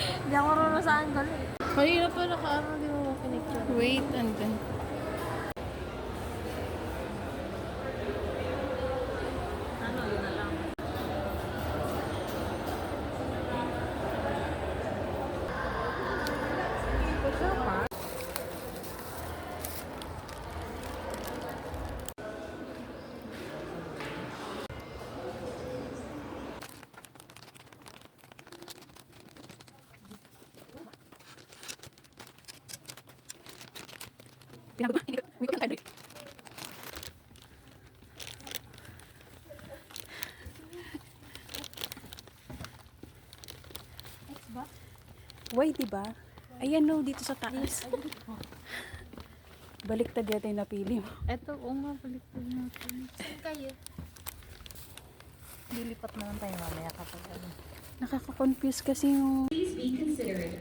Hindi ako marunong sa angle eh. Kanina pa naka-ano, di mo mapinicture. Wait, and then. Ano, yun na lang. Hindi ko kayo. Why, diba? Ayan no, dito sa taas. Baliktad yata yung napili mo. Eto, oo nga, balik ko natin. Saan kayo? Lilipat naman tayo mamaya kapag ano. Nakaka-confuse kasi yung... Please be considerate.